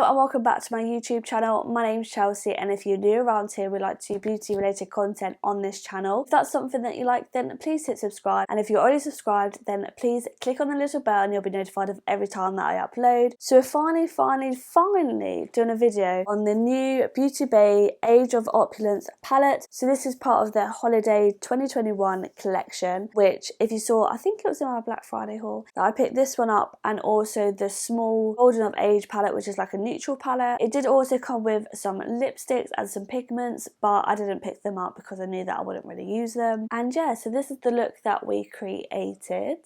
and welcome back to my YouTube channel. My name's Chelsea, and if you're new around here, we like to do beauty related content on this channel. If that's something that you like, then please hit subscribe, and if you're already subscribed, then please click on the little bell and you'll be notified of every time that I upload. So we're finally doing a video on the new Beautybay Age of Opulence palette. So this is part of their holiday 2021 collection, which if you saw, I think it was in my Black Friday haul, that I picked this one up, and also the small Golden of Age palette, which is like a neutral palette. It did also come with some lipsticks and some pigments, but I didn't pick them up because I knew that I wouldn't really use them. And yeah, so this is the look that we created.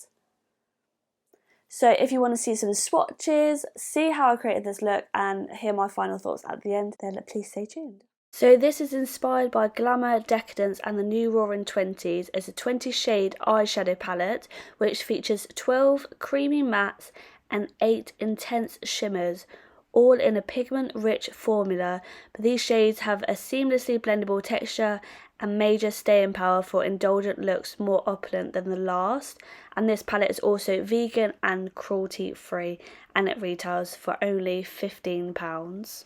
So if you want to see some swatches, see how I created this look, and hear my final thoughts at the end, then please stay tuned. So this is inspired by Glamour, Decadence and the New Roaring 20s. It's a 20 shade eyeshadow palette which features 12 creamy mattes and 8 intense shimmers, all in a pigment-rich formula, but these shades have a seamlessly blendable texture and major staying power for indulgent looks more opulent than the last. And this palette is also vegan and cruelty-free, and it retails for only £15.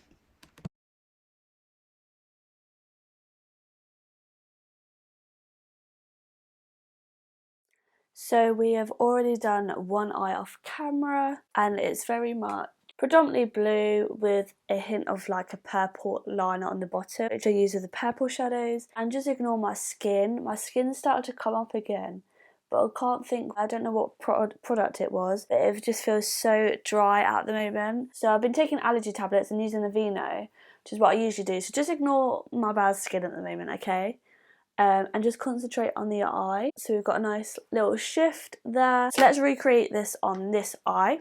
So we have already done one eye off camera, and it's very much predominantly blue with a hint of like a purple liner on the bottom, which I use with the purple shadows. And just ignore my skin. My skin's started to come up again, but I don't know what product it was, but it just feels so dry at the moment. So I've been taking allergy tablets and using Aveeno, which is what I usually do. So just ignore my bad skin at the moment, okay? And just concentrate on the eye. So we've got a nice little shift there. So let's recreate this on this eye.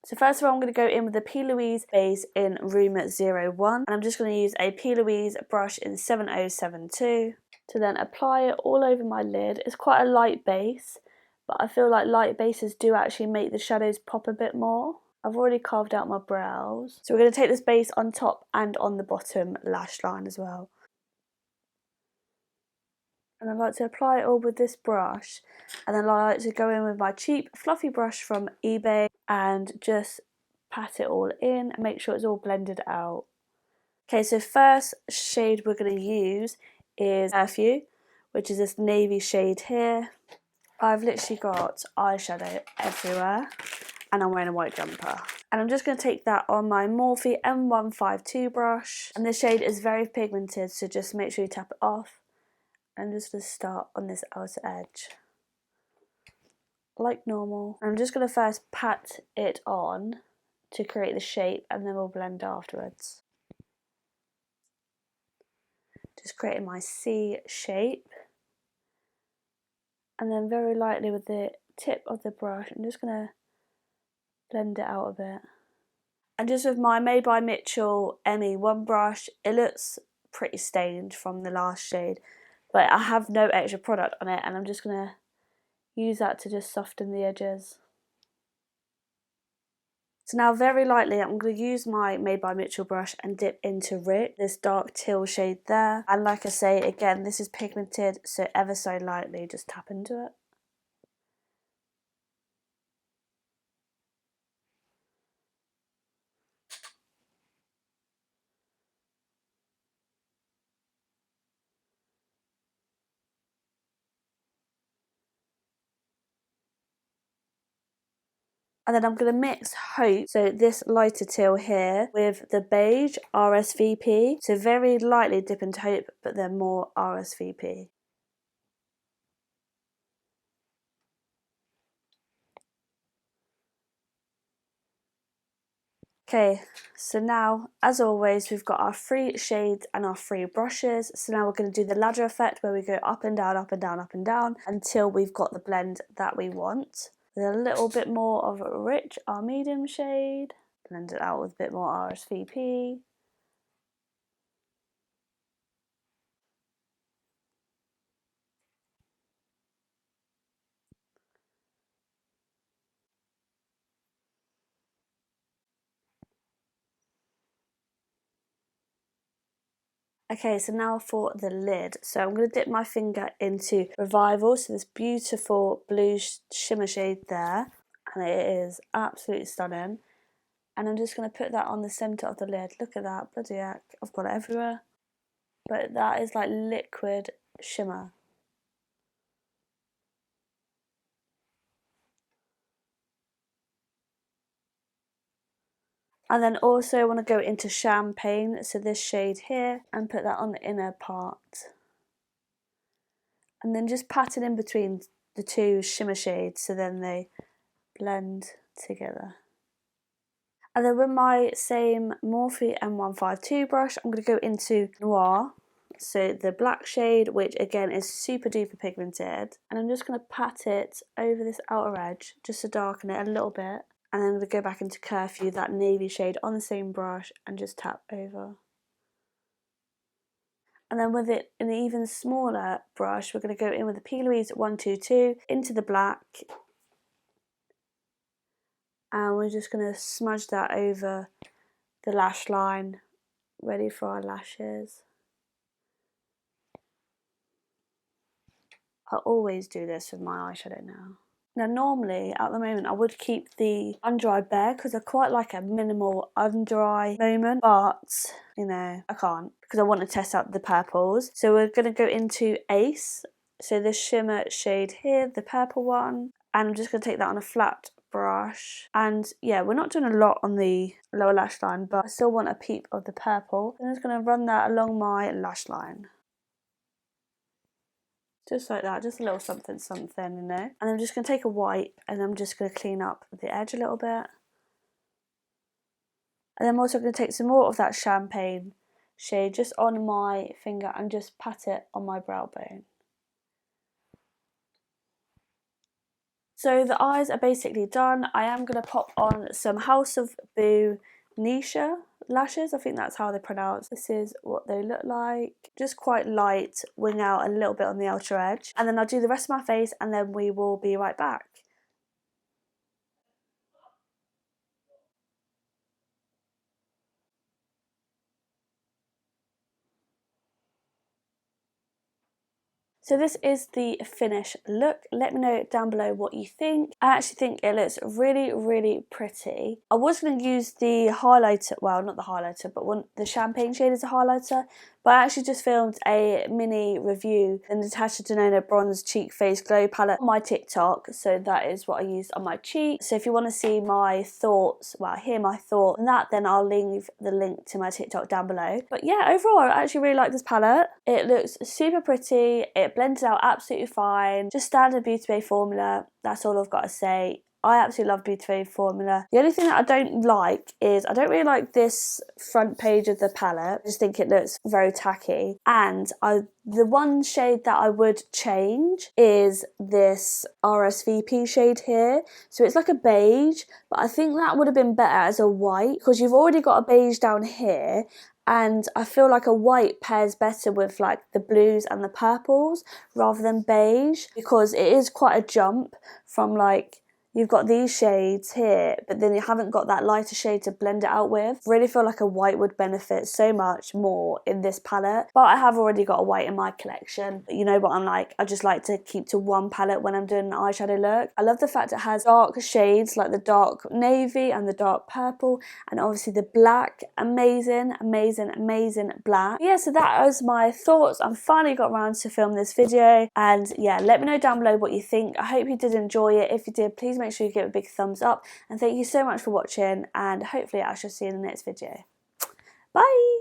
So first of all, I'm going to go in with the PLOUISE base in room 01, and I'm just going to use a PLOUISE brush in 7072 to then apply it all over my lid. It's quite a light base, but I feel like light bases do actually make the shadows pop a bit more. I've already carved out my brows. So we're going to take this base on top and on the bottom lash line as well. And I like to apply it all with this brush, and then I like to go in with my cheap fluffy brush from eBay and just pat it all in and make sure it's all blended out. Okay, so first shade we're going to use is Perfume, which is this navy shade here. I've literally got eyeshadow everywhere, and I'm wearing a white jumper. And I'm just going to take that on my Morphe M152 brush, and this shade is very pigmented, so just make sure you tap it off. I'm just going to start on this outer edge like normal. I'm just going to first pat it on to create the shape, and then we'll blend afterwards. Just creating my C shape, and then very lightly with the tip of the brush I'm just going to blend it out a bit. And just with my Made by Mitchell ME1 brush, it looks pretty stained from the last shade, but I have no extra product on it, and I'm just going to use that to just soften the edges. So now very lightly I'm going to use my Made by Mitchell brush and dip into Rich, this dark teal shade there. And like I say, again, this is pigmented, so ever so lightly just tap into it. And then I'm going to mix Hope, so this lighter teal here, with the beige RSVP. So very lightly dip into Hope, but then more RSVP. Okay, so now, as always, we've got our 3 shades and our 3 brushes. So now we're going to do the ladder effect, where we go up and down, up and down, up and down, until we've got the blend that we want. With a little bit more of Rich, our medium shade. Blend it out with a bit more RSVP. Okay, so now for the lid. So I'm going to dip my finger into Revival, so this beautiful blue shimmer shade there, and it is absolutely stunning. And I'm just going to put that on the centre of the lid. Look at that, bloody heck, I've got it everywhere. But that is like liquid shimmer. And then also I want to go into Champagne, so this shade here, and put that on the inner part. And then just pat it in between the two shimmer shades so then they blend together. And then with my same Morphe M152 brush, I'm going to go into Noir, so the black shade, which again is super duper pigmented. And I'm just going to pat it over this outer edge, just to darken it a little bit. And then I'm going to go back into Curfew, that navy shade, on the same brush and just tap over. And then with it an even smaller brush, we're going to go in with the PLOUISE 122 into the black. And we're just going to smudge that over the lash line, ready for our lashes. I always do this with my eyeshadow now. Now normally, at the moment, I would keep the under eye bare because I quite like a minimal under eye moment, but, you know, I can't because I want to test out the purples. So we're going to go into Ace, so this shimmer shade here, the purple one, and I'm just going to take that on a flat brush. And yeah, we're not doing a lot on the lower lash line, but I still want a peep of the purple. I'm just going to run that along my lash line. Just like that, just a little something something, you know. And I'm just going to take a white and I'm just going to clean up the edge a little bit. And I'm also going to take some more of that Champagne shade just on my finger and just pat it on my brow bone. So the eyes are basically done. I am going to pop on some House of Boo Nisha lashes, I think that's how they pronounce. This is what they look like. Just quite light, wing out a little bit on the outer edge. And then I'll do the rest of my face and then we will be right back. So this is the finished look. Let me know down below what you think. I actually think it looks really, really pretty. I was going to use the highlighter, well, not the highlighter, but the Champagne shade as a highlighter, but I actually just filmed a mini review in the Natasha Denona Bronze Cheek Face Glow palette on my TikTok, so that is what I used on my cheek. So if you want to see my thoughts, well, hear my thoughts on that, then I'll leave the link to my TikTok down below. But yeah, overall, I actually really like this palette. It looks super pretty. It blends out absolutely fine. Just standard Beautybay formula. That's all I've got to say. I absolutely love Beautybay formula. The only thing that I don't like is I don't really like this front page of the palette. I just think it looks very tacky. And the one shade that I would change is this RSVP shade here. So it's like a beige, but I think that would have been better as a white because you've already got a beige down here. And I feel like a white pairs better with like the blues and the purples rather than beige because it is quite a jump from like you've got these shades here, but then you haven't got that lighter shade to blend it out with. Really feel like a white would benefit so much more in this palette. But I have already got a white in my collection. But you know what I'm like, I just like to keep to one palette when I'm doing an eyeshadow look. I love the fact it has dark shades like the dark navy and the dark purple, and obviously the black. Amazing, amazing, amazing black. Yeah, so that was my thoughts. I finally got around to film this video, and yeah, let me know down below what you think. I hope you did enjoy it. If you did, please make sure you give it a big thumbs up, and thank you so much for watching, and hopefully I shall see you in the next video. Bye!